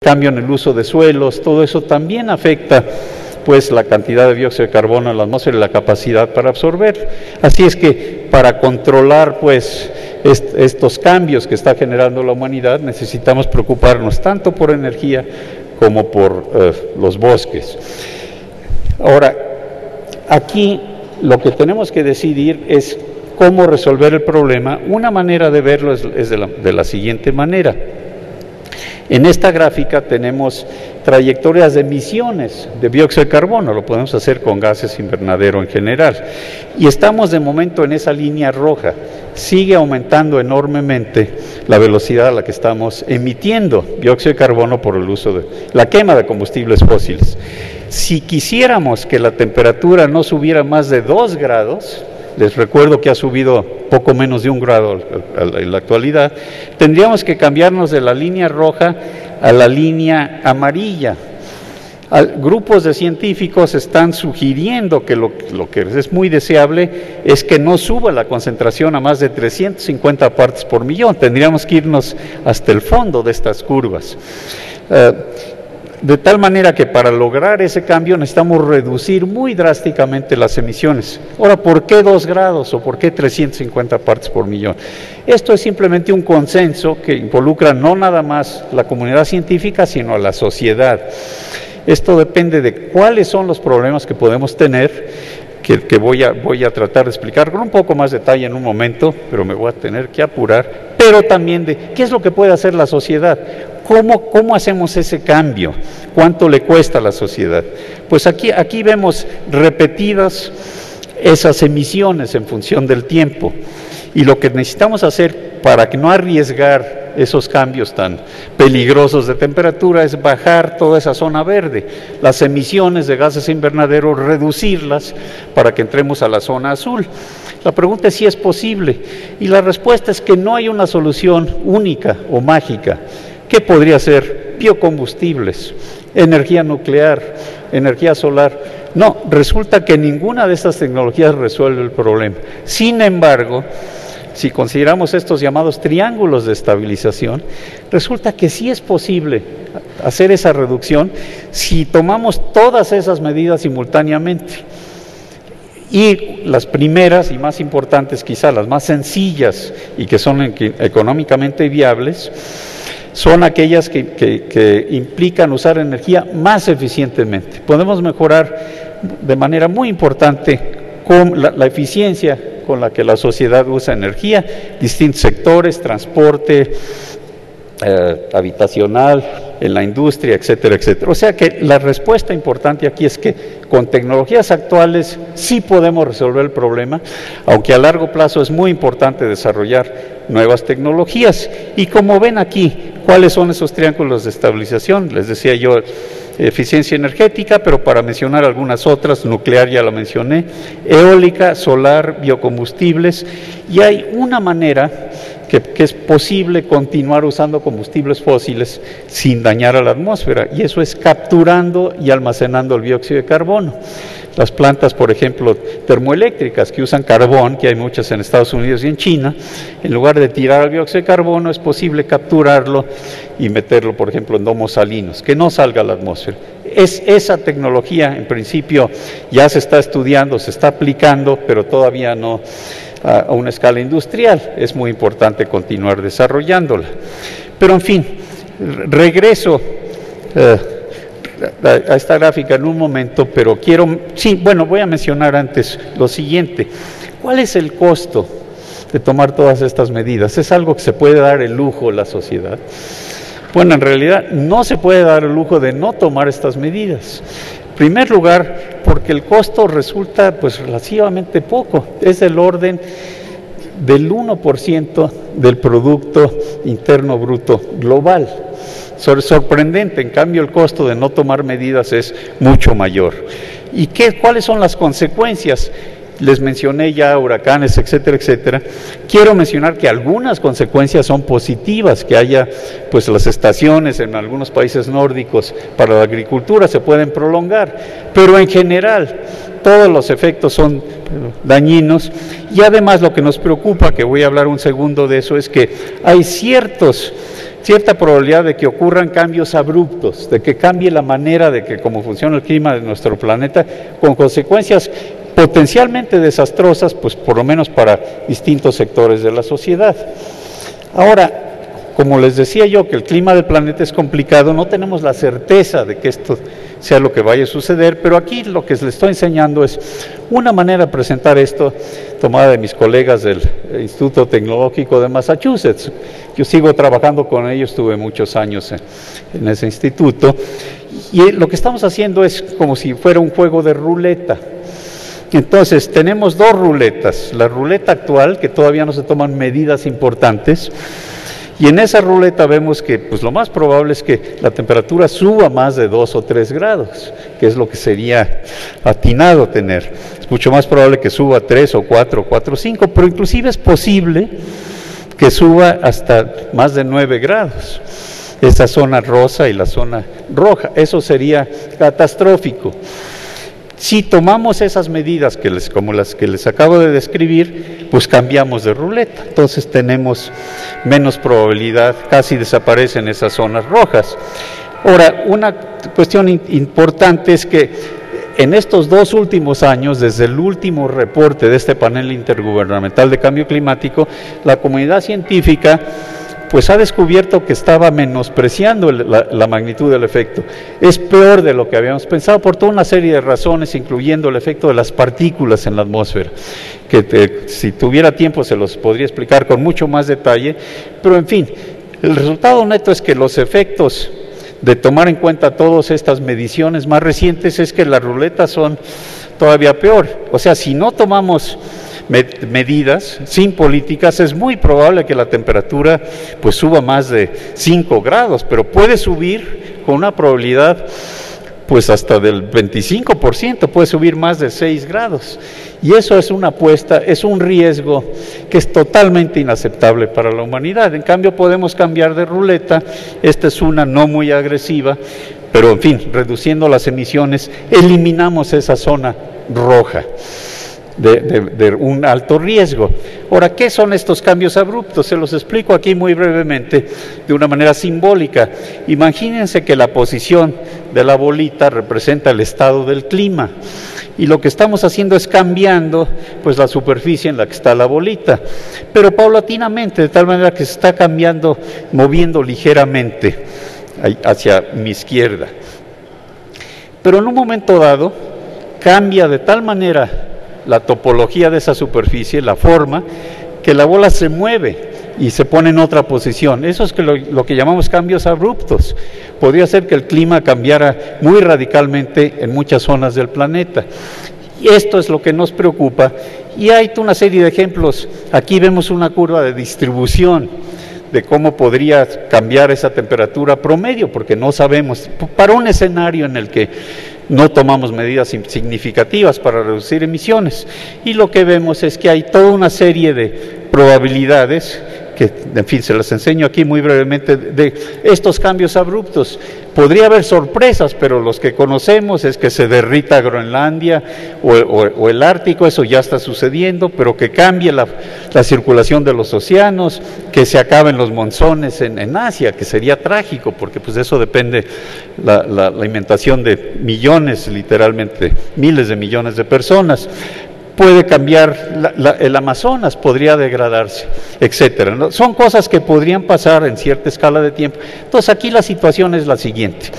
cambio en el uso de suelos, todo eso también afecta pues la cantidad de dióxido de carbono en la atmósfera y la capacidad para absorber. Así es que para controlar pues estos cambios que está generando la humanidad necesitamos preocuparnos tanto por energía como por los bosques. Ahora, aquí lo que tenemos que decidir es cómo resolver el problema. Una manera de verlo es de la siguiente manera. En esta gráfica tenemos trayectorias de emisiones de dióxido de carbono, lo podemos hacer con gases invernadero en general, y estamos de momento en esa línea roja. Sigue aumentando enormemente la velocidad a la que estamos emitiendo dióxido de carbono por el uso de la quema de combustibles fósiles. Si quisiéramos que la temperatura no subiera más de 2 grados, les recuerdo que ha subido poco menos de 1 grado en la actualidad, tendríamos que cambiarnos de la línea roja a la línea amarilla. Grupos de científicos están sugiriendo que lo que es muy deseable es que no suba la concentración a más de 350 partes por millón. Tendríamos que irnos hasta el fondo de estas curvas. De tal manera que para lograr ese cambio necesitamos reducir muy drásticamente las emisiones. Ahora, ¿por qué 2 grados o por qué 350 partes por millón? Esto es simplemente un consenso que involucra no nada más la comunidad científica, sino a la sociedad. Esto depende de cuáles son los problemas que podemos tener, que voy a tratar de explicar con un poco más detalle en un momento, pero me voy a tener que apurar, pero también de qué es lo que puede hacer la sociedad. ¿Cómo hacemos ese cambio? ¿Cuánto le cuesta a la sociedad? Pues aquí vemos repetidas esas emisiones en función del tiempo, y lo que necesitamos hacer para que no arriesgar esos cambios tan peligrosos de temperatura es bajar toda esa zona verde, las emisiones de gases invernadero, reducirlas para que entremos a la zona azul. La pregunta es si es posible, y la respuesta es que no hay una solución única o mágica. ¿Qué podría ser? Biocombustibles, energía nuclear, energía solar. No, resulta que ninguna de estas tecnologías resuelve el problema. Sin embargo, si consideramos estos llamados triángulos de estabilización, resulta que sí es posible hacer esa reducción si tomamos todas esas medidas simultáneamente. Y las primeras y más importantes, quizá las más sencillas y que son económicamente viables, son aquellas que implican usar energía más eficientemente. Podemos mejorar de manera muy importante con la eficiencia con la que la sociedad usa energía, distintos sectores, transporte, habitacional, en la industria, etcétera, etcétera. O sea que la respuesta importante aquí es que con tecnologías actuales sí podemos resolver el problema, aunque a largo plazo es muy importante desarrollar nuevas tecnologías. Y como ven aquí, ¿cuáles son esos triángulos de estabilización? Les decía yo, eficiencia energética, pero para mencionar algunas otras, nuclear ya la mencioné, eólica, solar, biocombustibles, y hay una manera que es posible continuar usando combustibles fósiles sin dañar a la atmósfera, y eso es capturando y almacenando el dióxido de carbono. Las plantas, por ejemplo, termoeléctricas que usan carbón, que hay muchas en Estados Unidos y en China, en lugar de tirar el dióxido de carbono, es posible capturarlo y meterlo, por ejemplo, en domos salinos, que no salga a la atmósfera. Esa tecnología, en principio, ya se está estudiando, se está aplicando, pero todavía no a una escala industrial. Es muy importante continuar desarrollándola. Pero, en fin, regreso a esta gráfica en un momento, pero voy a mencionar antes lo siguiente. ¿Cuál es el costo de tomar todas estas medidas? ¿Es algo que se puede dar el lujo la sociedad? Bueno, en realidad no se puede dar el lujo de no tomar estas medidas. En primer lugar, porque el costo resulta pues relativamente poco, es del orden del 1% del Producto Interno Bruto global. Sorprendente, en cambio el costo de no tomar medidas es mucho mayor. ¿Y cuáles son las consecuencias? Les mencioné ya huracanes, etcétera, etcétera. Quiero mencionar que algunas consecuencias son positivas, que haya pues las estaciones en algunos países nórdicos para la agricultura se pueden prolongar, pero en general todos los efectos son dañinos. Y además lo que nos preocupa, que voy a hablar un segundo de eso, es que hay ciertos cierta probabilidad de que ocurran cambios abruptos, de que cambie la manera de que cómo funciona el clima de nuestro planeta, con consecuencias potencialmente desastrosas, pues por lo menos para distintos sectores de la sociedad. Ahora, como les decía yo, que el clima del planeta es complicado, no tenemos la certeza de que esto sea lo que vaya a suceder, pero aquí lo que les estoy enseñando es una manera de presentar esto, tomada de mis colegas del Instituto Tecnológico de Massachusetts. Yo sigo trabajando con ellos, tuve muchos años en ese instituto, y lo que estamos haciendo es como si fuera un juego de ruleta. Entonces, tenemos dos ruletas, la ruleta actual, que todavía no se toman medidas importantes, y en esa ruleta vemos que pues, lo más probable es que la temperatura suba más de 2 o 3 grados, que es lo que sería atinado tener. Es mucho más probable que suba 3 o 4 o 5, pero inclusive es posible que suba hasta más de 9 grados. Esa zona rosa y la zona roja, eso sería catastrófico. Si tomamos esas medidas como las que les acabo de describir, pues cambiamos de ruleta. Entonces tenemos menos probabilidad, casi desaparecen esas zonas rojas. Ahora, una cuestión importante es que en estos 2 últimos años, desde el último reporte de este panel intergubernamental de cambio climático, la comunidad científica pues ha descubierto que estaba menospreciando la magnitud del efecto. Es peor de lo que habíamos pensado por toda una serie de razones, incluyendo el efecto de las partículas en la atmósfera, que si tuviera tiempo se los podría explicar con mucho más detalle, pero en fin, el resultado neto es que los efectos de tomar en cuenta todas estas mediciones más recientes es que las ruletas son todavía peor. O sea, si no tomamos medidas, sin políticas, es muy probable que la temperatura pues suba más de 5 grados, pero puede subir con una probabilidad pues hasta del 25%, puede subir más de 6 grados. Y eso es una apuesta, es un riesgo que es totalmente inaceptable para la humanidad. En cambio, podemos cambiar de ruleta, esta es una no muy agresiva, pero en fin, reduciendo las emisiones, eliminamos esa zona roja de un alto riesgo. Ahora, ¿qué son estos cambios abruptos? Se los explico aquí muy brevemente, de una manera simbólica. Imagínense que la posición de la bolita representa el estado del clima, y lo que estamos haciendo es cambiando pues la superficie en la que está la bolita, pero paulatinamente, de tal manera que se está cambiando, moviendo ligeramente hacia mi izquierda. Pero en un momento dado, cambia de tal manera la topología de esa superficie, la forma, que la bola se mueve y se pone en otra posición. Eso es lo que llamamos cambios abruptos. Podría ser que el clima cambiara muy radicalmente en muchas zonas del planeta. Y esto es lo que nos preocupa. Y hay una serie de ejemplos. Aquí vemos una curva de distribución de cómo podría cambiar esa temperatura promedio, porque no sabemos, para un escenario en el que no tomamos medidas significativas para reducir emisiones. Y lo que vemos es que hay toda una serie de probabilidades, que en fin se las enseño aquí muy brevemente, de estos cambios abruptos. Podría haber sorpresas, pero los que conocemos es que se derrita Groenlandia o el Ártico, eso ya está sucediendo, pero que cambie la circulación de los océanos, que se acaben los monzones en Asia, que sería trágico, porque pues de eso depende la alimentación de millones, literalmente miles de millones de personas. Puede cambiar el Amazonas, podría degradarse, etcétera, ¿no? Son cosas que podrían pasar en cierta escala de tiempo. Entonces aquí la situación es la siguiente.